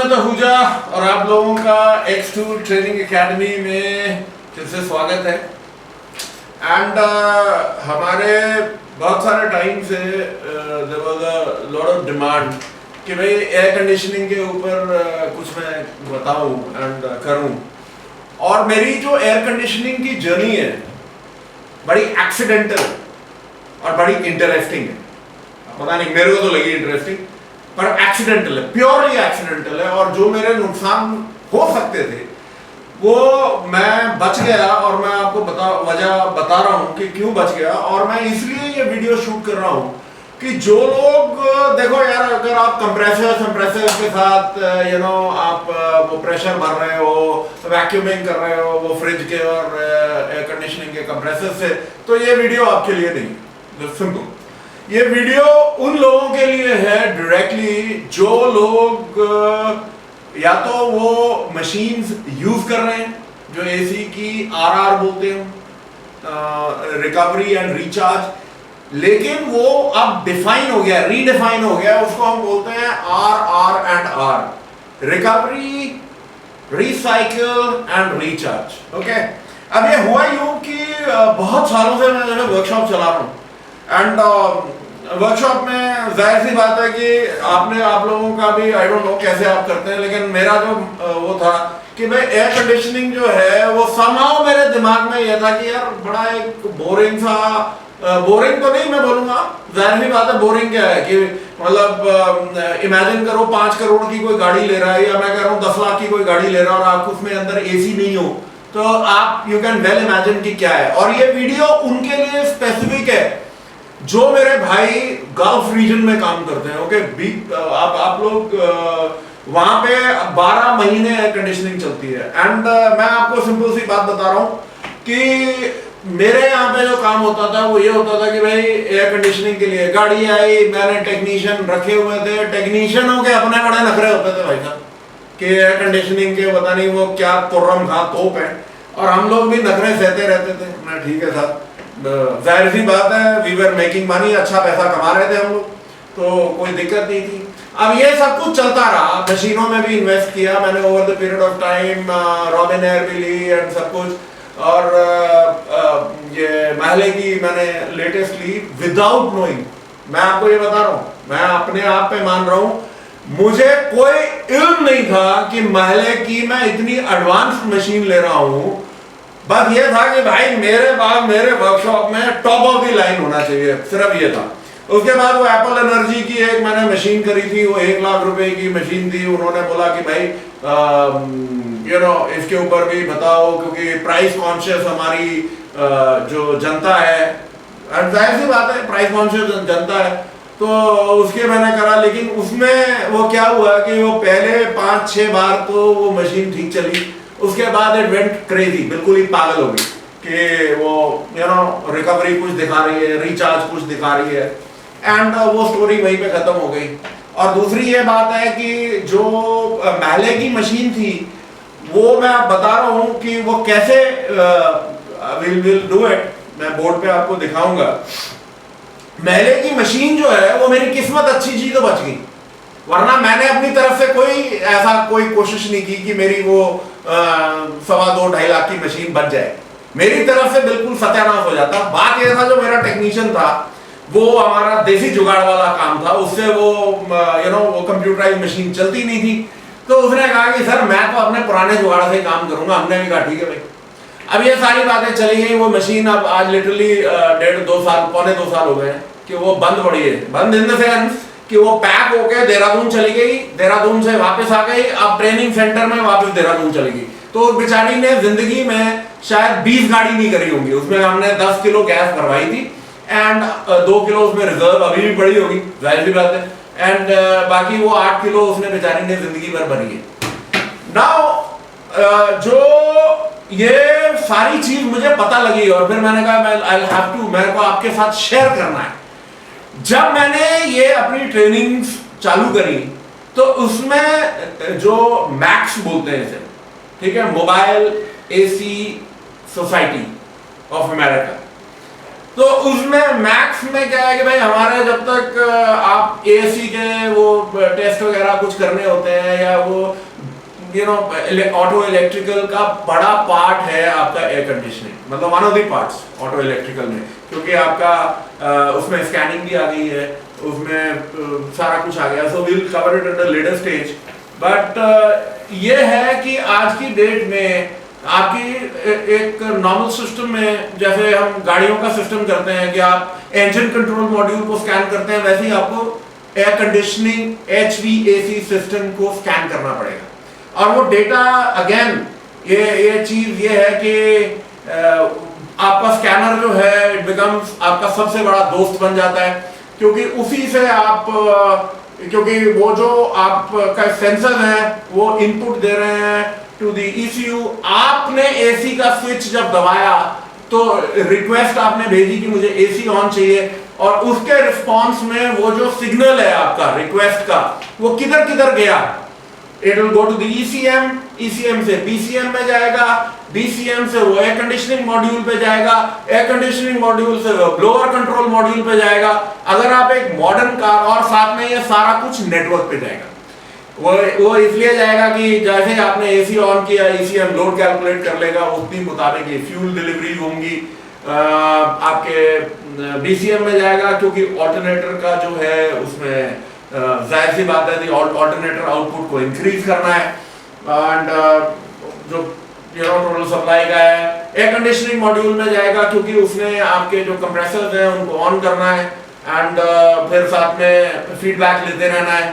मैं आहूजा और आप लोगों का X2 ट्रेनिंग एकेडमी में फिर से स्वागत है। एंड हमारे बहुत सारे टाइम से there was a lot of demand कि भाई एयर कंडीशनिंग के ऊपर कुछ मैं बताऊं एंड करूं। और मेरी जो एयर कंडीशनिंग की जर्नी है बड़ी एक्सीडेंटल और बड़ी इंटरेस्टिंग है। पता नहीं, मेरे को तो लगी इंटरेस्टिंग, पर एक्सीडेंटल है, प्योरली एक्सीडेंटल है। और जो मेरे नुकसान हो सकते थे वो मैं बच गया, और मैं आपको वजह बता रहा हूं कि क्यों बच गया। और मैं इसलिए ये वीडियो शूट कर रहा हूं कि जो लोग, देखो यार, अगर आप कंप्रेसर के साथ आप वो प्रेशर भर रहे हो, वैक्यूमिंग कर रहे हो वो फ्रिज के और एयर कंडीशनिंग के कंप्रेसर से, तो ये वीडियो आपके लिए नहीं। सिंपल, ये वीडियो उन लोगों के लिए है डायरेक्टली जो लोग या तो वो मशीन्स यूज कर रहे हैं जो एसी की आरआर बोलते हैं, रिकवरी एंड रिचार्ज, लेकिन वो अब डिफाइन हो गया, रीडिफाइन हो गया, उसको हम बोलते हैं R and R, recovery, recycle and recharge. Okay, अब ये हुआ यूं कि बहुत सालों से मैं वर्कशॉप चला रहा हूँ एंड वर्कशॉप में जाहिर सी बात है कि आप लोगों का भी, आई डोंट नो कैसे आप करते हैं, लेकिन मेरा जो वो था कि भाई एयर कंडीशनिंग जो है वो समहाउ मेरे दिमाग में ये था कि यार बड़ा एक बोरिंग सा, बोरिंग तो नहीं मैं बोलूंगा, जाहिर सी बात है बोरिंग क्या है कि मतलब इमेजिन करो 5 करोड़ की कोई गाड़ी ले रहा है, या मैं कह रहा हूँ 10 लाख की कोई गाड़ी ले रहा है और आप उसमें अंदर एसी नहीं हो, तो आप यू कैन वेल इमेजिन कि क्या है। और ये वीडियो उनके लिए स्पेसिफिक है जो मेरे भाई गल्फ रीजन में काम करते हैं। ओके, आप लोग वहां पे 12 महीने एयर कंडीशनिंग चलती है। एंड मैं आपको सिंपल सी बात बता रहा हूं कि मेरे यहाँ पे जो काम होता था वो ये होता था कि भाई एयर कंडीशनिंग के लिए गाड़ी आई, मैंने टेक्नीशियन रखे हुए थे, टेक्नीशियनों के अपने बड़े नखरे होते थे भाई साहब कि एयर कंडीशनिंग के पता नहीं वो क्या कुर्रम खा तोप है, और हम लोग भी नखरे सहते रहते थे। मैं ठीक है साहब, जाहिर सी बात है, वी वर मेकिंग मनी, अच्छा पैसा कमा रहे थे हम लोग, तो कोई दिक्कत नहीं थी। अब ये सब कुछ चलता रहा, मशीनों में भी इन्वेस्ट किया मैंने over the period of time, robin air भी ली एंड सब कुछ, और ये महले की मैंने लेटेस्ट ली विदाउट नोइंग। मैं आपको ये बता रहा हूँ, मैं अपने आप पे मान रहा हूँ, मुझे कोई इल्म नहीं था कि महले की मैं इतनी एडवांस मशीन ले रहा हूँ। बस ये था कि भाई मेरे पास मेरे वर्कशॉप में टॉप ऑफ द लाइन होना चाहिए, सिर्फ ये था। उसके बाद वो एप्पल एनर्जी की एक मैंने मशीन करी थी, वो 1 लाख रुपए की मशीन थी। उन्होंने बोला कि भाई इसके ऊपर भी बताओ, क्योंकि प्राइस कॉन्शियस हमारी जो जनता है, जाहिर सी बात है प्राइस कॉन्शियस जनता है, तो उसके मैंने करा। लेकिन उसमें वो क्या हुआ कि वो पहले 5-6 बार तो वो मशीन ठीक चली, उसके बाद इट वेंट क्रेजी, बिल्कुल ही पागल हो गई कि वो रिकवरी कुछ दिखा रही है, रिचार्ज कुछ दिखा रही है, एंड वो स्टोरी वहीं पे खत्म हो गई। और दूसरी ये बात है कि जो महले की मशीन थी वो मैं आप बता रहा हूँ कि वो कैसे विल डू इट, मैं बोर्ड पे आपको दिखाऊंगा। महले की मशीन जो है वो मेरी किस्मत अच्छी चीज तो बच गई, वरना मैंने अपनी तरफ से कोई कोशिश नहीं की कि मेरी वो 2.25 लाख की मशीन बच जाए। मेरी तरफ से बिल्कुल सत्यानाश हो जाता। बात यह था, जो मेरा टेक्नीशियन था वो हमारा देसी जुगाड़ वाला काम था, उससे वो वो कंप्यूटराइज मशीन चलती नहीं थी, तो उसने कहा कि सर मैं तो अपने पुराने जुगाड़ से काम करूंगा। हमने भी कहा ठीक है भाई। अब ये सारी बातें चली गई, वो मशीन अब आज लिटरली 1.5-2 साल, पौने 2 साल हो गए कि वो बंद पड़ी है। बंद इन द सेंस कि वो पैक होके देहरादून चली गई, देहरादून से वापस आ गई, अब ट्रेनिंग सेंटर में वापस देहरादून चली गई। तो उस बेचारी ने जिंदगी में शायद 20 गाड़ी नहीं करी होंगी, उसमें हमने 10 किलो गैस भरवाई थी एंड 2 किलो उसमें रिजर्व अभी भी पड़ी होगी, जाहिर सी बात है, एंड बाकी वो 8 किलो उसने बेचारी ने जिंदगी भर भरी है। नाउ जो ये सारी चीज मुझे पता लगी, और फिर मैंने कहा आई हैव टू, मेरे को आपके साथ शेयर करना है। जब मैंने ये अपनी ट्रेनिंग चालू करी तो उसमें जो मैक्स बोलते हैं इसे, ठीक है, mobile AC society of America, तो उसमें मैक्स में क्या है कि भाई हमारे जब तक आप एसी के वो टेस्ट वगैरह कुछ करने होते हैं या वो ऑटो इलेक्ट्रिकल का बड़ा पार्ट है आपका एयर कंडीशनिंग, मतलब one of the parts auto electrical में, क्योंकि आपका उसमें स्कैनिंग भी आ गई है, उसमें सारा कुछ आ गया। So will cover it under later stage. But ये है कि आज की डेट में आपकी एक नॉर्मल सिस्टम में जैसे हम गाड़ियों का सिस्टम करते हैं कि आप इंजन कंट्रोल मॉड्यूल को स्कैन करते हैं, वैसे ही आपको एयर कंडीशनिंग HVAC सिस्टम को स्कैन करना पड़ेगा। और वो डेटा अगेन ये चीज ये है कि आपका स्कैनर जो है इट बिकम्स आपका सबसे बड़ा दोस्त बन जाता है, क्योंकि उसी से आप क्योंकि वो जो आपका सेंसर है वो इनपुट दे रहे हैं टू दी ECU। आपने AC का स्विच जब दबाया तो रिक्वेस्ट आपने भेजी कि मुझे AC ऑन चाहिए, और उसके रिस्पॉन्स में वो जो सिग्नल है आपका रिक्वेस्ट का वो किधर किधर गया। It will go to the ECM से BCM में जाएगा, BCM से वो एयर कंडीशनिंग मॉड्यूल पे जाएगा, एयर कंडीशनिंग मॉड्यूल से वो ब्लोअर कंट्रोल मॉड्यूल पे जाएगा। अगर आप एक मॉडर्न कार, और साथ में ये सारा कुछ नेटवर्क पे जाएगा। वो इसलिए जाएगा कि जैसे आपने AC ऑन किया ECM लोड कैलकुलेट कर लेगा, उतनी मुताबिक ये फ्यूल डिलीवरी होंगी। आपके BCM में जाएगा क्योंकि ऑल्टरनेटर का जो है उसमें जाहिर सी बात है ऑल्टरनेटर आउटपुट को इंक्रीज करना है, एंड जो टोटल सप्लाई का है। एयर कंडीशनिंग मॉड्यूल में जाएगा क्योंकि उसने आपके जो कंप्रेसर्स हैं उनको ऑन करना है, एंड फिर साथ में फीडबैक लेते रहना है।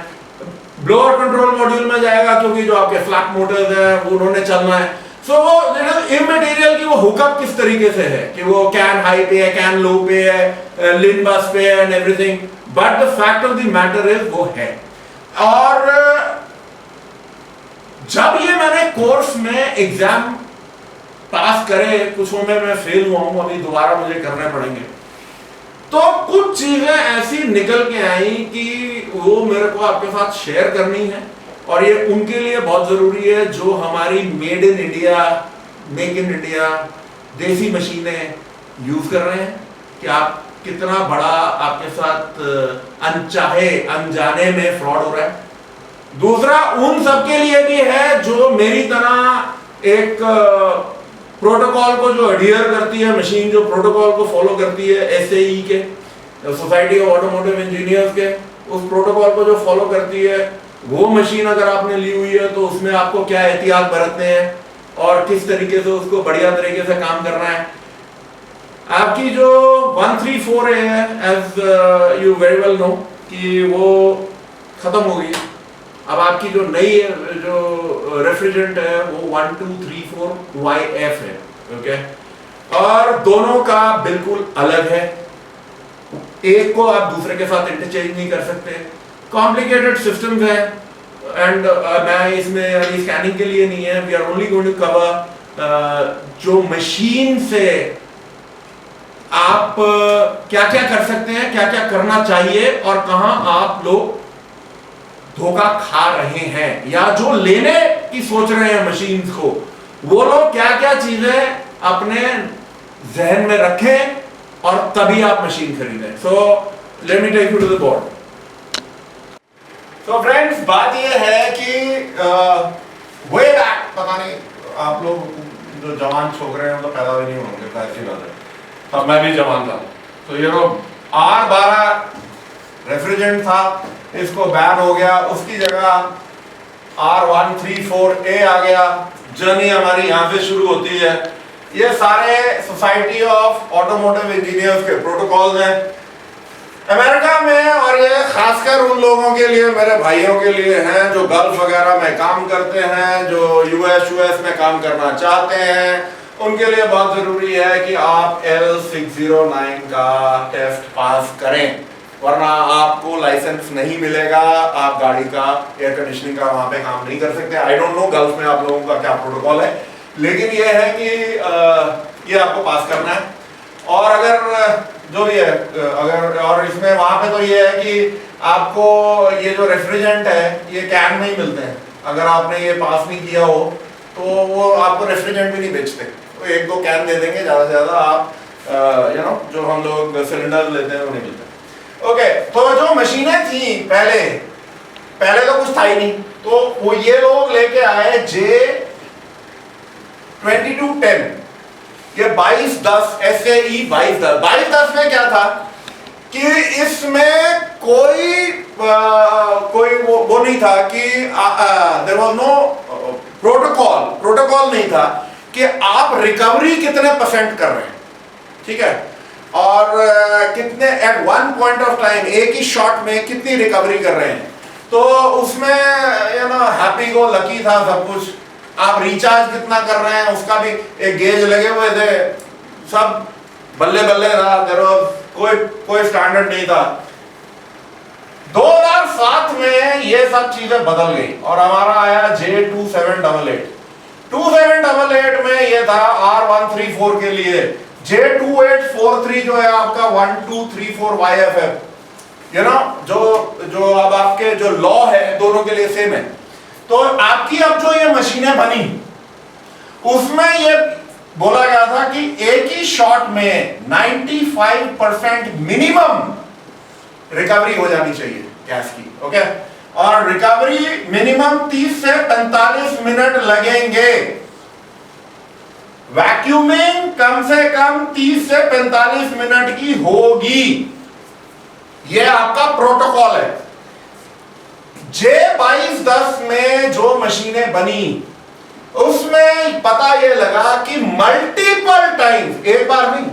ब्लोअर कंट्रोल मॉड्यूल में जाएगा क्योंकि जो आपके फ्लैप मोटर्स हैं वो उन्होंने चलना है। सो वो इमटेरियल की वो हुकअप किस तरीके से है कि वो कैन हाई पे है, कैन लो पे है, लिन बस पे है and everything, but the fact of the matter is वो है। और जब ये मैंने कोर्स में एग्जाम पास करे, कुछों में मैं फेल हुआ हूं, अभी दोबारा मुझे करने पड़ेंगे, तो कुछ चीजें ऐसी निकल के आई कि वो मेरे को आपके साथ शेयर करनी है। और ये उनके लिए बहुत जरूरी है जो हमारी made in India, make in India देसी मशीनें यूज कर रहे हैं, कि आप कितना बड़ा आपके साथ अनचाहे अनजाने में फ्रॉड हो रहा है। दूसरा उन सबके लिए भी है जो मेरी तरह एक प्रोटोकॉल को जो अडियर करती है मशीन, जो प्रोटोकॉल को फॉलो करती है SAE के, सोसाइटी ऑफ ऑटोमोटिव इंजीनियर्स के, उस प्रोटोकॉल को जो फॉलो करती है वो मशीन अगर आपने ली हुई है तो उसमें आपको क्या एहतियात बरतने हैं और किस तरीके से उसको बढ़िया तरीके से काम करना है। आपकी जो 134A है, as you very well know, कि वो खत्म हो गई। अब आपकी जो नई जो रेफ्रिजरेंट है वो 1234YF है, ओके। और दोनों का बिल्कुल अलग है, एक को आप दूसरे के साथ इंटरचेंज नहीं कर सकते। कॉम्प्लिकेटेड सिस्टम्स है, एंड मैं इसमें अभी स्कैनिंग के लिए नहीं है, we are only going to cover जो मशीन से आप क्या क्या कर सकते हैं, क्या क्या करना चाहिए, और कहां आप लोग धोखा खा रहे हैं, या जो लेने की सोच रहे हैं मशीन्स को, वो लोग क्या क्या चीजें अपने जहन में रखें और तभी आप मशीन खरीदें। So let me take you to the board. तो फ्रेंड्स, बात ये है कि वे बैक, पता नहीं आप लोग जो जवान छोकरे हैं तो पैदा भी नहीं होंगे, ऐसी बात है, तब मैं भी जवान था। तो ये लोग R12 रेफ्रिजरेंट था, इसको बैन हो गया, उसकी जगह R134A आ गया। जर्नी हमारी यहाँ से शुरू होती है। ये सारे सोसाइटी ऑफ ऑटोमोटिव इंजीनियर्स के प्रोटोकॉल्स हैं अमेरिका में, और ये खासकर उन लोगों के लिए, मेरे भाइयों के लिए हैं जो गल्फ वगैरह में काम करते हैं, जो US में काम करना चाहते हैं। उनके लिए बहुत जरूरी है कि आप L609 का टेस्ट पास करें, वरना आपको लाइसेंस नहीं मिलेगा, आप गाड़ी का एयर कंडीशनिंग का वहां पे काम नहीं कर सकते। आई डोंट नो गल्फ में आप लोगों का क्या प्रोटोकॉल है, लेकिन ये है कि ये आपको पास करना है। और अगर जो भी है, अगर और इसमें वहां पे तो ये है कि आपको ये जो रेफ्रिजरेंट है ये कैन में ही मिलते हैं। अगर आपने ये पास नहीं किया हो तो वो आपको रेफ्रिजरेंट भी नहीं बेचते, तो 1-2 कैन दे देंगे, ज़्यादा से ज़्यादा आप जो हम लोग सिलेंडर लेते हैं वो नहीं मिलता। ओके, तो जो मशीनें थी पहले तो कुछ था ही नहीं, तो वो ये लोग लेके आए J2210, ये 2210 SAE 2210। 2210 में क्या था कि इसमें कोई वो नहीं था कि देयर वाज नो प्रोटोकॉल नहीं था कि आप रिकवरी कितने परसेंट कर रहे हैं, ठीक है, और कितने at one point of time एक ही शॉट में कितनी रिकवरी कर रहे हैं। तो उसमें हैप्पी गो लकी था सब कुछ। आप रिचार्ज कितना कर रहे हैं उसका भी एक गेज लगे हुए थे, सब बल्ले बल्ले था, कोई स्टैंडर्ड नहीं था। 2007 में ये सब चीजें बदल गई और हमारा आया J2788। 2788 में ये था R134 के लिए। J2843 जो है आपका 1234 YFF, जो अब आपके जो लॉ है दोनों के लिए सेम है। तो आपकी अब जो ये मशीनें बनी उसमें ये बोला गया था कि एक ही शॉट में 95% मिनिमम रिकवरी हो जानी चाहिए गैस की, ओके, और रिकवरी मिनिमम 30 से 45 मिनट लगेंगे। वैक्यूमिंग कम से कम 30 से 45 मिनट की होगी, यह आपका प्रोटोकॉल है। J2210 में जो मशीनें बनी उसमें पता यह लगा कि मल्टीपल टाइम्स, एक बार नहीं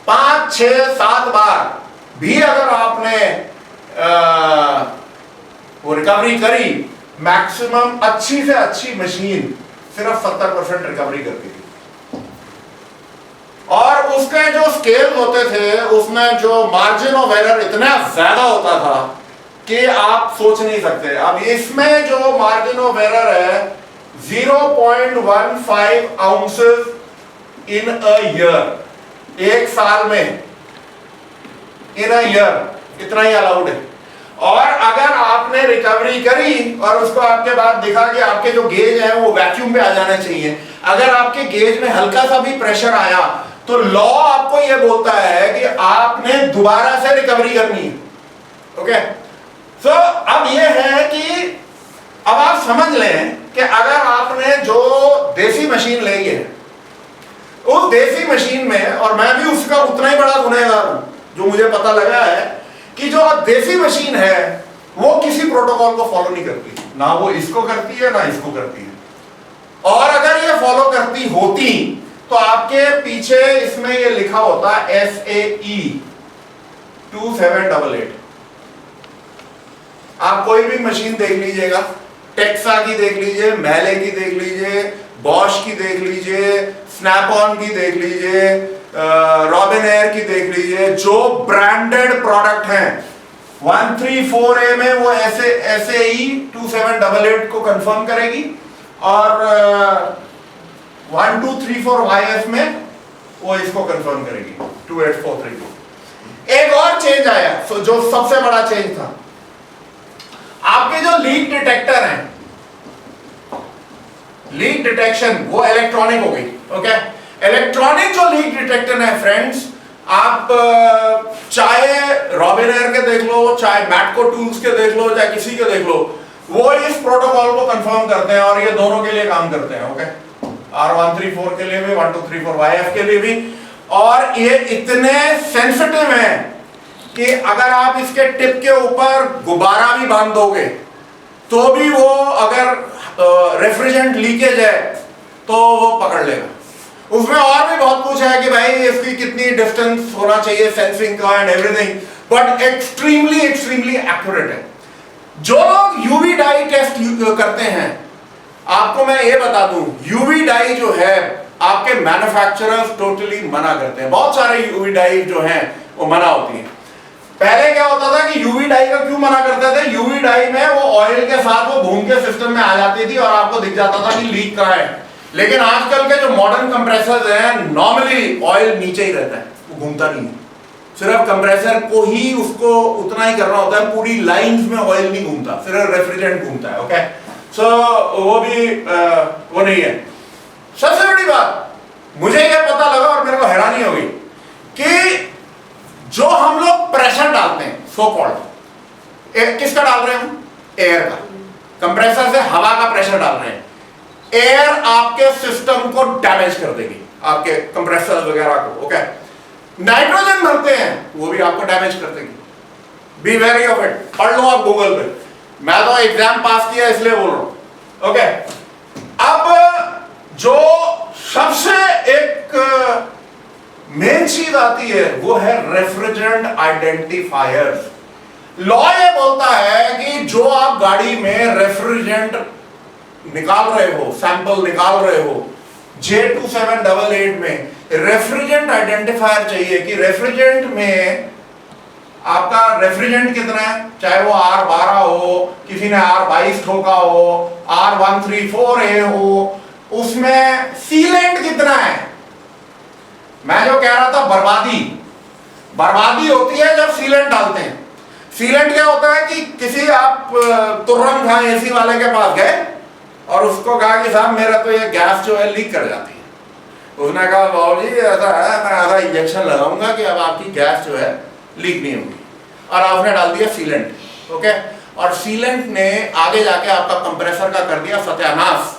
5, 6, 7 बार भी अगर आपने वो रिकवरी करी, मैक्सिमम अच्छी से अच्छी मशीन सिर्फ 70% रिकवरी करती थी। और उसके जो स्केल होते थे उसमें जो मार्जिन ऑफ एरर इतना ज्यादा होता था कि आप सोच नहीं सकते। अब इसमें जो मार्जिन ऑफ एरर है 0.15 आउंसेस इन अ ईयर, एक साल में, इन अ ईयर इतना ही अलाउड है। और अगर आपने रिकवरी करी और उसको आपके बाद दिखा कि आपके जो गेज है वो वैक्यूम पे आ जाने चाहिए, अगर आपके गेज में हल्का सा भी प्रेशर आया तो लॉ आपको यह बोलता है कि आपने दोबारा से रिकवरी करनी है, ओके। सो अब यह है कि अब आप समझ लें कि अगर आपने जो देसी मशीन ली है उस देसी मशीन में, और मैं भी उसका उतना ही बड़ा गुनहगार हूं, जो मुझे पता लगा है कि जो देसी मशीन है वो किसी प्रोटोकॉल को फॉलो नहीं करती, ना वो इसको करती है ना इसको करती है। और अगर ये फॉलो करती होती तो आपके पीछे इसमें ये लिखा होता SAE 2788। आप कोई भी मशीन देख लीजिएगा, टेक्सा की देख लीजिए, मैले की देख लीजिए, बॉश की देख लीजिए, स्नैप ऑन की देख लीजिए, रॉबिन एयर की देख लीजिए, जो ब्रांडेड प्रोडक्ट हैं 134A में वो SAE 2788 को कंफर्म करेगी और 1234 YF में वो इसको कंफर्म करेगी 2843 को। एक और चेंज आया, जो सबसे बड़ा चेंज था, आपके जो लीक डिटेक्टर हैं, लीक डिटेक्शन वो इलेक्ट्रॉनिक हो गई, ओके। इलेक्ट्रॉनिक जो लीक डिटेक्टर है फ्रेंड्स, आप चाहे रॉबिन एयर के देख लो, चाहे मैटको टूल्स के देख लो, चाहे किसी के देख लो, वो इस प्रोटोकॉल को कंफर्म करते हैं और ये दोनों के लिए काम करते हैं, ओके। R134 के लिए भी, 1234 YF के लिए भी। और ये इतने सेंसिटिव हैं कि अगर आप इसके टिप के ऊपर गुब्बारा भी बांध दोगे तो भी वो अगर रेफ्रिजरेंट लीकेज है तो वो पकड़ लेगा। उसमें और भी बहुत कुछ है कि भाई इसकी कितनी डिस्टेंस होना चाहिए सेंसिंग का and everything, but extremely accurate है। जो लोग यूवी डाई टेस्ट करते हैं, आपको मैं ये बता दूं, यूवी डाई जो है आपके मैन्युफैक्चरर्स टोटली मना करते हैं। बहुत सारे यूवी डाई जो हैं वो मना होती हैं। पहले क्या होता था कि यूवी डाई का क्यों मना करते थे? यूवी डाई में वो ऑयल के साथ वो घूम के सिस्टम में आ जाती थी और आपको दिख जाता था कि लीक कहाँ है। लेकिन आजकल के जो मॉडर्न कंप्रेसर्स हैं, नॉर्मली ऑयल नीचे ही रहता है, वो घूमता नहीं है। सिर्फ कंप्रेसर को ही उसको उतना ही करना होता है, पूरी लाइंस में ऑयल नहीं घूमता, सिर्फ रेफ्रिजरेंट घूमता है, ओके। सो वो भी वो नहीं है। सबसे बड़ी बात मुझे यह पता लगा और मेरे को हैरानी हो गई, कि जो हम लोग प्रेशर डालते हैं सो कॉल्ड, किसका डाल रहे हैं हम? एयर का। कंप्रेसर से हवा का प्रेशर डाल रहे हैं। एयर आपके सिस्टम को डैमेज कर देगी, आपके कंप्रेसर वगैरह को। ओके, नाइट्रोजन भरते हैं वो भी आपको डैमेज कर देगी। बी वेरी ऑफ इट, पढ़ लो आप गूगल पे, मैं तो एग्जाम पास किया इसलिए बोल रहा हूं। ओके, अब जो सबसे एक मेन चीज आती है वो है रेफ्रिजरेंट आइडेंटिफायर्स। लॉ ये बोलता है कि जो आप गाड़ी में रेफ्रिजरेंट निकाल रहे हो, सैंपल निकाल रहे हो, J2788 में रेफ्रिजरेंट आइडेंटिफायर चाहिए कि रेफ्रिजरेंट में आपका रेफ्रिजरेंट कितना है, चाहे वो R12 हो, किसी ने R22 ठोका हो, R134A हो, उसमें सीलेंट कितना है। मैं जो कह रहा था बर्बादी होती है जब सीलेंट डालते हैं। सीलेंट क्या होता है कि किसी आप तुर्रम खां एसी वाले के पास गए और उसको कहा कि साहब मेरा तो ये गैस जो है लीक कर जाती है। उसने कहा बाबू जी ऐसा है, मैं ऐसा इंजेक्शन लगाऊंगा कि अब आपकी गैस जो है लीक नहीं होगी, और आपने डाल दिया सीलेंट। ओके, और सीलेंट ने आगे जाके आपका कंप्रेसर का कर दिया सत्यानाश,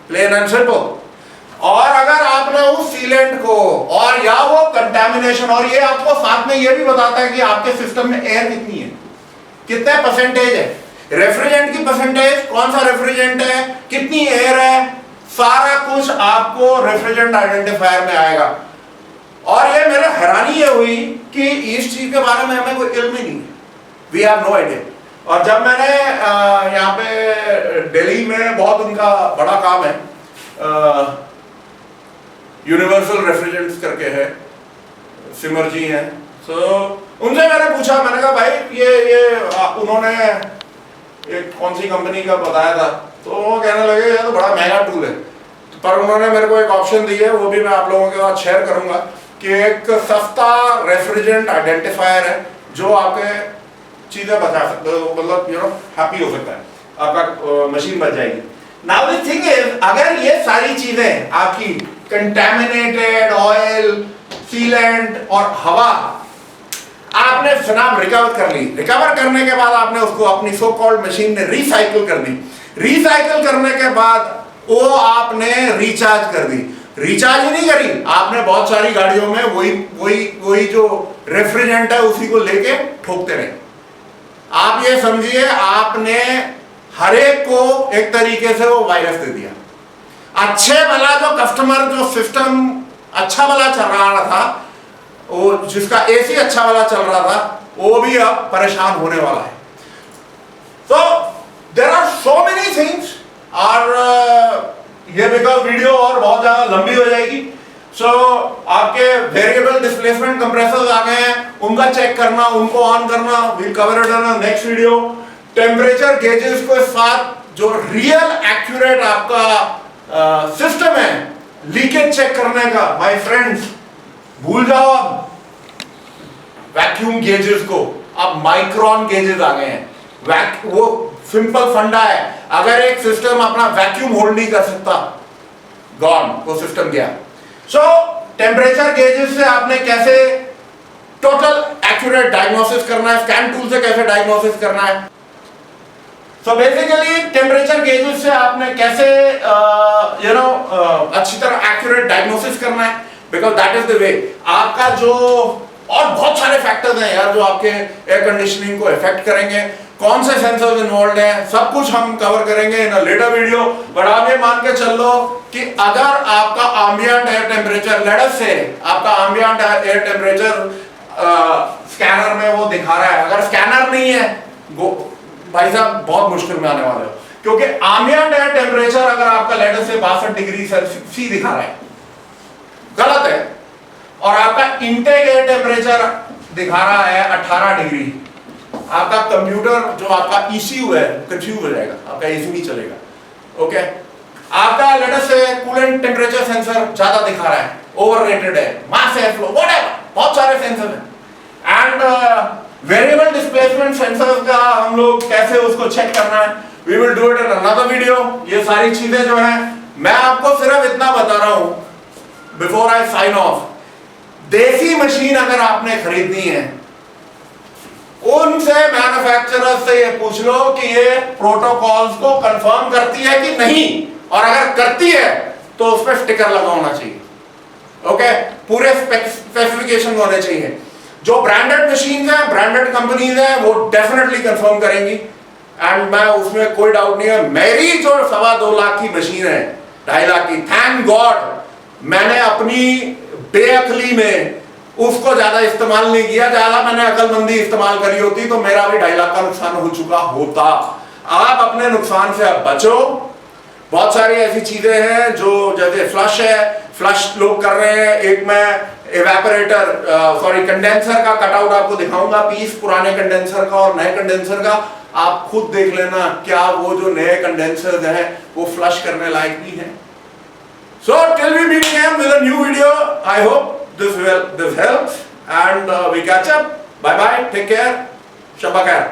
प्लेन एंड सिंपल। और अगर आपने उस सीलेंट को और या वो कंटामिनेशन, और ये आपको साथ में ये भी बताता है कि आपके सिस्टम में एयर कितनी है, कितने परसेंटेज है, रेफ्रिजरेंट की परसेंटेज, कौन सा रेफ्रिजरेंट है, कितनी एयर है, सारा कुछ आपको रेफ्रिजरेंट आइडेंटिफायर में आएगा। और ये मेरे हैरानी ये हुई कि इस चीज के बारे में हमें कोई इल्म ही नहीं है, वी हैव नो आइडिया। और जब मैंने यहाँ पे दिल्ली में बहुत उनका बड़ा काम है, यूनिवर्सल रेफ्रिजरेंट्स करके है, सिमर जी हैं, सो उनसे मैंने पूछा, मैंने कहा भाई ये उन्होंने एक कौन सी कंपनी का बताया था, तो वो कहने लगे ये तो बड़ा महंगा टूल है, पर उन्होंने मेरे को एक ऑप्शन दी है, वो भी मैं आप लोगों के साथ शेयर करूंगा कि एक सस्ता रेफ्रिजरेंट आइडेंटिफायर है जो आपके चीजें बचा सकते हो, मतलब हैप्पी हो सकता है, आपका मशीन बच जाएगी। नाउ द थिंग इज, अगर ये सारी चीजें आपकी कंटेमिनेटेड ऑयल, सीलेंट और हवा आपने जनाब रिकवर कर ली, रिकवर करने के बाद आपने उसको अपनी सो कॉल्ड मशीन ने रिसाइकिल कर दी, रिसाइकिल करने के बाद वो आपने रिचार्ज कर दी, रिचार्ज ही नहीं करी आपने, बहुत सारी गाड़ियों में वही जो रेफ्रिजरेंट है उसी को लेके ठोकते रहे। आप ये समझिए आपने हर एक को एक तरीके से वो वायरस दे दिया। अच्छे वाला जो कस्टमर, जो सिस्टम अच्छा वाला चल रहा था, वो जिसका एसी अच्छा वाला चल रहा था, वो भी अब परेशान होने वाला है। तो there are so many things, और ये बिकॉज वीडियो और बहुत ज्यादा लंबी हो जाएगी, सो आपके वेरिएबल डिस्प्लेसमेंट कंप्रेसर्स आ गए हैं, उनका चेक करना, उनको ऑन करना, we'll cover it in next video. Temperature gauges के साथ जो रियल एक्यूरेट आपका सिस्टम है लीकेज चेक करने का, माय फ्रेंड्स भूल जाओ अब वैक्यूम गेजेस को, अब माइक्रोन गेजेस आ गए हैं। वो सिंपल फंडा है, अगर एक सिस्टम अपना वैक्यूम होल्ड नहीं कर सकता, गॉन, वो सिस्टम गया। सो टेम्परेचर गेजेस से आपने कैसे टोटल एक्यूरेट डायग्नोसिस करना है, स्कैन टूल से कैसे डायग्नोसिस करना है। सो बेसिकली टेम्परेचर गेजेस से आपने कैसे अच्छी तरह एक्यूरेट डायग्नोसिस करना है, because that is the way. आपका जो और बहुत सारे फैक्टर्स हैं यार जो आपके एयर कंडीशनिंग को इफेक्ट करेंगे, कौन से सेंसर्स इन्वॉल्व हैं, सब कुछ हम कवर करेंगे इन अ लेटर वीडियो। बट आप ये मान के चल लो कि अगर आपका ambient air temperature, let us से आपका एम्बिएंट एयर टेम्परेचर स्कैनर में वो दिखा रहा है, अगर स्कैनर नहीं है भाई साहब बहुत मुश्किल में आने वाले हो, क्योंकि एम्बिएंट एयर टेम्परेचर अगर आपका लेट अस से 62 डिग्री सेल्सियस दिखा रहा है, गलत है, और आपका इनटेक एयर टेम्परेचर दिखा रहा है 18 डिग्री, आपका कंप्यूटर जो आपका ECU है कंफ्यूज हो जाएगा, आपका एसी नहीं चलेगा। ओके, आपका लेट अस से कूलेंट टेम्परेचर सेंसर ज्यादा दिखा रहा है, ओवररेटेड है, मास एयर फ्लो, व्हाटएवर, बहुत सारे सेंसर हैं। एंड वेरिएबल डिस्प्लेसमेंट सेंसर का हम लोग कैसे उसको चेक करना है, we will do it in another video. ये सारी चीजें जो है मैं आपको सिर्फ इतना बता रहा हूं बिफोर आई साइन ऑफ, देसी मशीन अगर आपने खरीदनी है, उनसे मैन्युफैक्चरर से ये पूछ लो कि ये प्रोटोकॉल्स को कंफर्म करती है कि नहीं, और अगर करती है तो उस पर स्टिकर लगा होना चाहिए। ओके, पूरे स्पेसिफिकेशन होने चाहिए। जो ब्रांडेड मशीन है, ब्रांडेड कंपनीज है, वो डेफिनेटली कंफर्म करेंगी, एंड मैं उसमें कोई डाउट नहीं है। मेरी जो 2.25 लाख की मशीन है, 2.5 लाख की, थैंक गॉड मैंने अपनी बेअक्ली में उसको ज्यादा इस्तेमाल नहीं किया। ज्यादा मैंने अकलमंदी इस्तेमाल करी होती तो मेरा भी 2.5 लाख का नुकसान हो चुका होता। आप अपने नुकसान से अब बचो। बहुत सारी ऐसी चीजें हैं जो, जैसे फ्लश है, फ्लश लोग कर रहे हैं। एक मैं इवेपोरेटर कंडेंसर का कटआउट आपको दिखाऊंगा, पीस पुराने कंडेंसर का और नए कंडेंसर का। आप खुद देख लेना क्या वो जो नए कंडेंसर हैं वो फ्लश करने लायक भी हैं। So till we meet again with a new video, I hope this helps, and we catch up. Bye bye, take care, Shabba khair.